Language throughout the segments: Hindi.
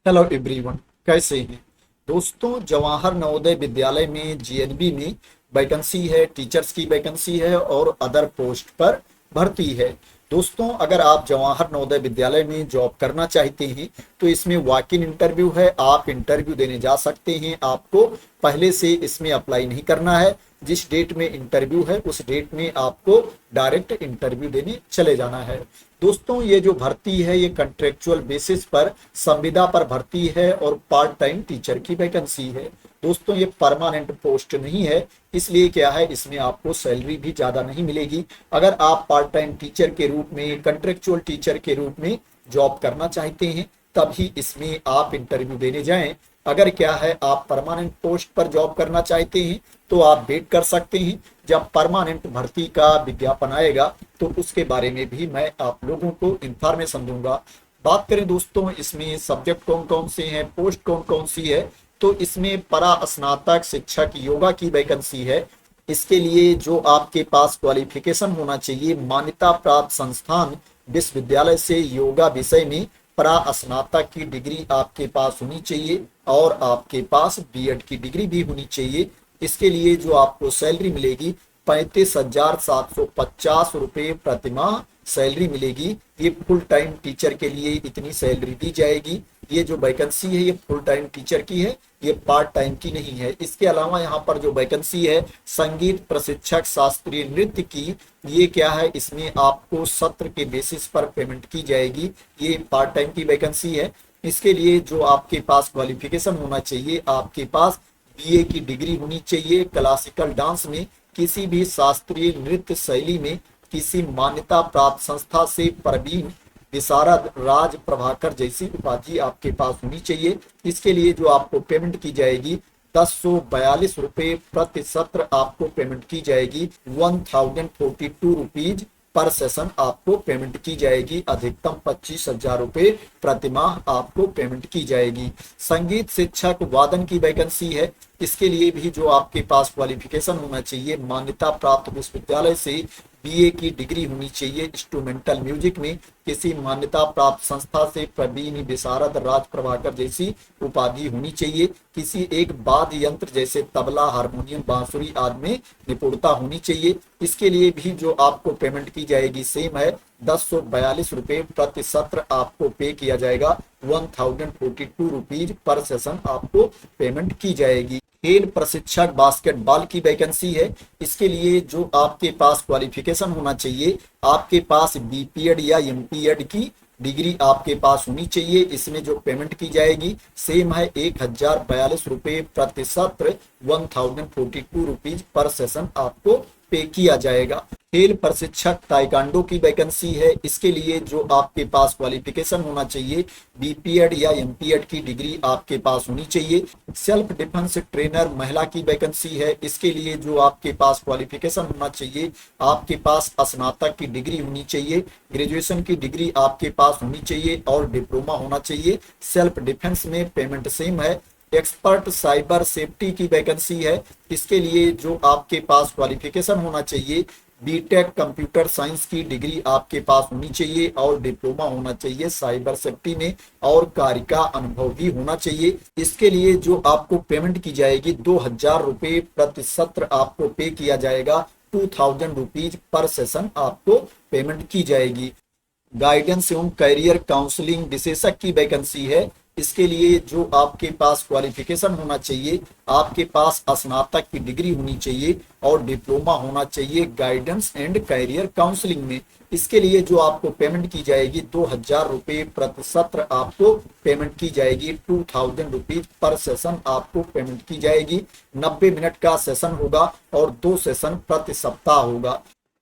हेलो एवरीवन, कैसे हैं दोस्तों। जवाहर नवोदय विद्यालय में जीएनबी में वैकेंसी है, टीचर्स की वैकेंसी है और अदर पोस्ट पर भर्ती है। दोस्तों, अगर आप जवाहर नवोदय विद्यालय में जॉब करना चाहते हैं तो इसमें वॉक इन इंटरव्यू है। आप इंटरव्यू देने जा सकते हैं। आपको पहले से इसमें अप्लाई नहीं करना है। जिस डेट में इंटरव्यू है उस डेट में आपको डायरेक्ट इंटरव्यू देने चले जाना है। दोस्तों, ये जो भर्ती है ये कॉन्ट्रेक्चुअल बेसिस पर संविदा पर भर्ती है और पार्ट टाइम टीचर की वैकेंसी है। दोस्तों, ये परमानेंट पोस्ट नहीं है, इसलिए क्या है, इसमें आपको सैलरी भी ज्यादा नहीं मिलेगी। अगर आप पार्ट टाइम टीचर के रूप में, कॉन्ट्रेक्चुअल टीचर के रूप में जॉब करना चाहते हैं तभी इसमें आप इंटरव्यू देने जाएं। अगर क्या है, आप परमानेंट पोस्ट पर जॉब करना चाहते हैं तो आप वेट कर सकते हैं। जब परमानेंट भर्ती का विज्ञापन आएगा तो उसके बारे में भी मैं आप लोगों को इंफॉर्मेशन दूंगा। बात करें दोस्तों, इसमें सब्जेक्ट कौन कौन से हैं, पोस्ट कौन कौन सी है, तो इसमें परा स्नातक शिक्षक योगा की वैकेंसी है। इसके लिए जो आपके पास क्वालिफिकेशन होना चाहिए, मान्यता प्राप्त संस्थान विश्वविद्यालय से योगा विषय में परा स्नातक की डिग्री आपके पास होनी चाहिए और आपके पास बीएड की डिग्री भी होनी चाहिए। इसके लिए जो आपको सैलरी मिलेगी 35,750 रुपये प्रतिमाह सैलरी मिलेगी। ये फुल टाइम टीचर के लिए इतनी सैलरी दी जाएगी। ये जो वैकेंसी है ये फुल टाइम टीचर की है, ये पार्ट टाइम की नहीं है। इसके अलावा यहाँ पर जो वैकेंसी है संगीत प्रशिक्षक शास्त्रीय नृत्य की, ये क्या है, इसमें आपको सत्र के बेसिस पर पेमेंट की जाएगी। ये पार्ट टाइम की वैकेंसी है। इसके लिए जो आपके पास क्वालिफिकेशन होना चाहिए, आपके पास बीए की डिग्री होनी चाहिए। क्लासिकल डांस में किसी भी शास्त्रीय नृत्य शैली में किसी मान्यता प्राप्त संस्था से प्रवीण विशारद राज प्रभाकर जैसी उपाधि आपके पास होनी चाहिए। इसके लिए जो आपको पेमेंट की जाएगी 1042 रुपये प्रति सत्र आपको पेमेंट की जाएगी। 1042 रुपीज पर सेशन आपको पेमेंट की जाएगी। अधिकतम 25,000 रुपये प्रतिमाह आपको पेमेंट की जाएगी। संगीत शिक्षक वादन की वैकेंसी है। इसके लिए भी जो आपके पास क्वालिफिकेशन होना चाहिए, मान्यता प्राप्त विश्वविद्यालय से बीए की डिग्री होनी चाहिए। इंस्ट्रूमेंटल म्यूजिक में किसी मान्यता प्राप्त संस्था से प्रवीण विशारद राज प्रभाकर जैसी उपाधि होनी चाहिए। किसी एक वाद्य यंत्र जैसे तबला, हारमोनियम, बांसुरी आदि में निपुणता होनी चाहिए। इसके लिए भी जो आपको पेमेंट की जाएगी सेम है, 1042 रुपये प्रति सत्र आपको पे किया जाएगा। 1042 रुपीज पर सेशन आपको पेमेंट की जाएगी। खेल प्रशिक्षक बास्केटबॉल की वैकेंसी है। इसके लिए जो आपके पास क्वालिफिकेशन होना चाहिए, आपके पास बीपीएड या एमपीएड की डिग्री आपके पास होनी चाहिए। इसमें जो पेमेंट की जाएगी सेम है, 1042 रुपये प्रति सत्र, 1042 रुपीज पर सेशन आपको पे किया जाएगा। खेल प्रशिक्षक ताइक्वांडो की वैकेंसी है। इसके लिए जो आपके पास क्वालिफिकेशन होना चाहिए, बीपीएड या एमपीएड की डिग्री आपके पास होनी चाहिए। सेल्फ डिफेंस ट्रेनर महिला की वैकेंसी है। इसके लिए जो आपके पास क्वालिफिकेशन होना चाहिए, आपके पास स्नातक की डिग्री होनी चाहिए, ग्रेजुएशन की डिग्री आपके पास होनी चाहिए और डिप्लोमा होना चाहिए। सेल्फ डिफेंस में पेमेंट सेम है। एक्सपर्ट साइबर सेफ्टी की वैकेंसी है। इसके लिए जो आपके पास क्वालिफिकेशन होना चाहिए, बीटेक कंप्यूटर साइंस की डिग्री आपके पास होनी चाहिए और डिप्लोमा होना चाहिए साइबर सेफ्टी में और कार्य का अनुभव भी होना चाहिए। इसके लिए जो आपको पेमेंट की जाएगी 2,000 रुपये प्रति सत्र आपको पे किया जाएगा। 2,000 रुपीज पर सेशन आपको पेमेंट की जाएगी। गाइडेंस एवं करियर काउंसलिंग विशेषज्ञ की वैकेंसी है। इसके लिए जो आपके पास क्वालिफिकेशन होना चाहिए, आपके पास स्नातक की डिग्री होनी चाहिए और डिप्लोमा होना चाहिए गाइडेंस एंड करियर काउंसलिंग में। इसके लिए जो आपको पेमेंट की जाएगी 2,000 रुपये प्रति सत्र आपको पेमेंट की जाएगी। 2,000 रुपीज पर सेशन आपको पेमेंट की जाएगी। 90 मिनट का सेशन होगा और 2 सेशन प्रति सप्ताह होगा।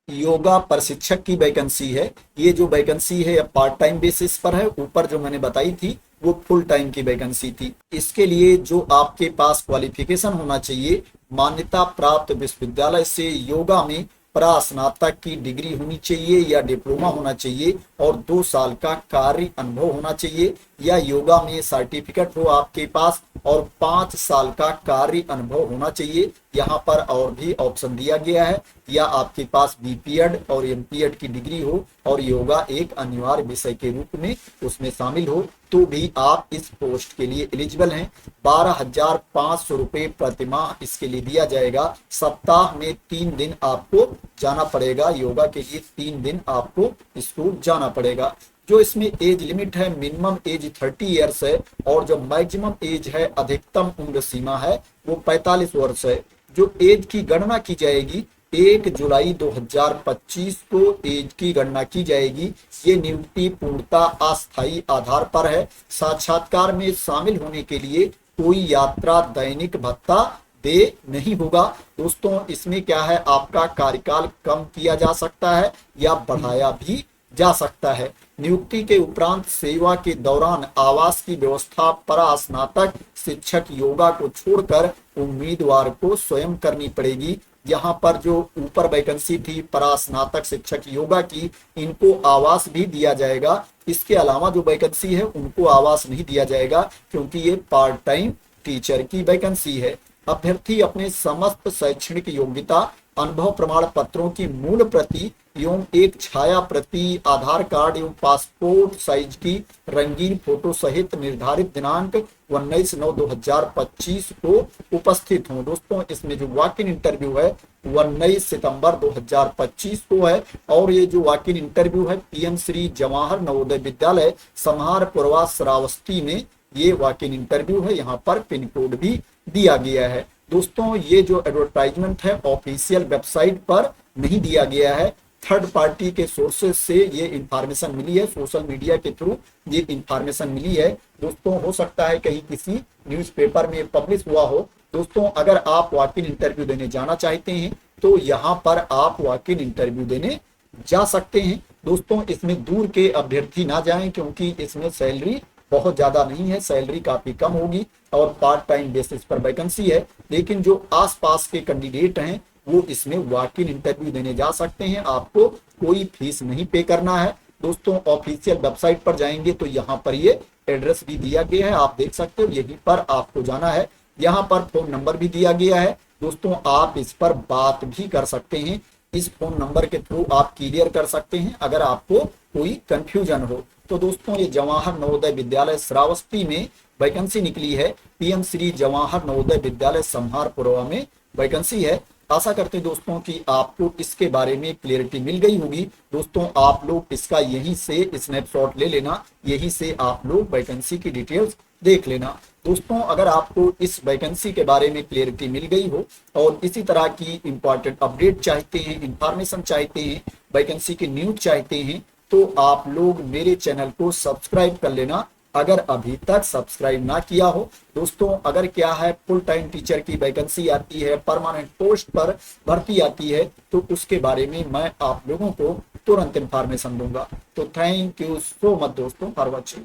योगा प्रशिक्षक की वैकेंसी है। ये जो वैकेंसी है पार्ट टाइम बेसिस पर है। ऊपर जो मैंने बताई थी वो फुल टाइम की वैकेंसी थी। इसके लिए जो आपके पास क्वालिफिकेशन होना चाहिए, मान्यता प्राप्त विश्वविद्यालय से योगा में स्नातक की डिग्री होनी चाहिए या डिप्लोमा होना चाहिए और 2 साल का कार्य अनुभव होना चाहिए या योगा में सर्टिफिकेट हो आपके पास और 5 साल का कार्य अनुभव होना चाहिए। यहाँ पर और भी ऑप्शन दिया गया है। या आपके पास बीपीएड और एमपीएड की डिग्री हो और योगा एक अनिवार्य विषय के रूप में उसमें शामिल हो, तो भी आप इस पोस्ट के लिए एलिजिबल हैं। 12,500 रुपये प्रतिमाह इसके लिए दिया जाएगा। सप्ताह में 3 दिन आपको जाना पड़ेगा, योगा के लिए 3 दिन आपको स्कूल जाना पड़ेगा। जो इसमें एज लिमिट है, मिनिमम एज 30 ईयर्स है और जो मैक्सिमम एज है, अधिकतम उम्र सीमा है, वो 45 वर्ष है। जो एज की गणना की जाएगी 1 जुलाई 2025 को एज की गणना की जाएगी। ये नियुक्ति पूर्णतः अस्थायी आधार पर है। साक्षात्कार में शामिल होने के लिए कोई यात्रा दैनिक भत्ता दे नहीं होगा। दोस्तों इसमें क्या है, आपका कार्यकाल कम किया जा सकता है या बढ़ाया भी जा सकता है। नियुक्ति के उपरांत सेवा के दौरान आवास की व्यवस्था परास्नातक शिक्षक योगा को छोड़कर उम्मीदवार को स्वयं करनी पड़ेगी। यहाँ पर जो ऊपर वैकेंसी थी परास्नातक शिक्षक योगा की, इनको आवास भी दिया जाएगा। इसके अलावा जो वैकेंसी है उनको आवास नहीं दिया जाएगा, क्योंकि ये पार्ट टाइम टीचर की वैकेंसी है। अभ्यर्थी अपने समस्त शैक्षणिक योग्यता, अनुभव प्रमाण पत्रों की मूल प्रति एवं एक छाया प्रति, आधार कार्ड एवं पासपोर्ट साइज की रंगीन फोटो सहित निर्धारित दिनांक 19/9/2025 को उपस्थित हों। दोस्तों इसमें जो वॉक इन इंटरव्यू है 19 सितंबर 2025 को है और ये जो वॉक इन इंटरव्यू है पीएम श्री जवाहर नवोदय विद्यालय समहारपुरवा श्रावस्ती में ये वॉक इन इंटरव्यू है। यहाँ पर पिन कोड भी दिया गया है। दोस्तों ये जो एडवर्टाइजमेंट है ऑफिशियल वेबसाइट पर नहीं दिया गया है, थर्ड पार्टी के सोर्सेज से ये इंफॉर्मेशन मिली है, सोशल मीडिया के थ्रू ये इंफॉर्मेशन मिली है। दोस्तों हो सकता है कहीं किसी न्यूज़पेपर में पब्लिश हुआ हो। दोस्तों अगर आप वॉक इन इंटरव्यू देने जाना चाहते हैं तो यहाँ पर आप वॉक इन इंटरव्यू देने जा सकते हैं। दोस्तों इसमें दूर के अभ्यर्थी ना जाएं, क्योंकि इसमें सैलरी बहुत ज्यादा नहीं है, सैलरी काफी कम होगी और पार्ट टाइम बेसिस पर वैकेंसी है। लेकिन जो आसपास के कैंडिडेट हैं वो इसमें वॉक इन इंटरव्यू देने जा सकते हैं। आपको कोई फीस नहीं पे करना है। दोस्तों ऑफिशियल वेबसाइट पर जाएंगे तो यहाँ पर ये एड्रेस भी दिया गया है, आप देख सकते हो, यहीं पर आपको जाना है। यहाँ पर फोन नंबर भी दिया गया है। दोस्तों आप इस पर बात भी कर सकते हैं, इस फोन नंबर के थ्रू आप क्लियर कर सकते हैं अगर आपको कोई कंफ्यूजन हो। तो दोस्तों ये जवाहर नवोदय विद्यालय श्रावस्ती में वैकेंसी निकली है, पीएम श्री जवाहर नवोदय विद्यालय समहारपुरवा में वैकेंसी है। आशा करते हैं दोस्तों कि आपको इसके बारे में क्लियरिटी मिल गई होगी। दोस्तों आप लोग इसका यहीं से स्नैपशॉट ले लेना, यहीं से आप लोग वैकेंसी की डिटेल्स देख लेना। दोस्तों अगर आपको इस वैकेंसी के बारे में क्लियरिटी मिल गई हो और इसी तरह की इंपॉर्टेंट अपडेट चाहते हैं, इंफॉर्मेशन चाहते हैं, वैकेंसी की न्यूज चाहते हैं, तो आप लोग मेरे चैनल को सब्सक्राइब कर लेना अगर अभी तक सब्सक्राइब ना किया हो। दोस्तों अगर क्या है फुल टाइम टीचर की वैकेंसी आती है, परमानेंट पोस्ट पर भर्ती आती है, तो उसके बारे में मैं आप लोगों को तुरंत इंफॉर्मेशन दूंगा। तो थैंक यू सो मच दोस्तों फॉर वॉचिंग।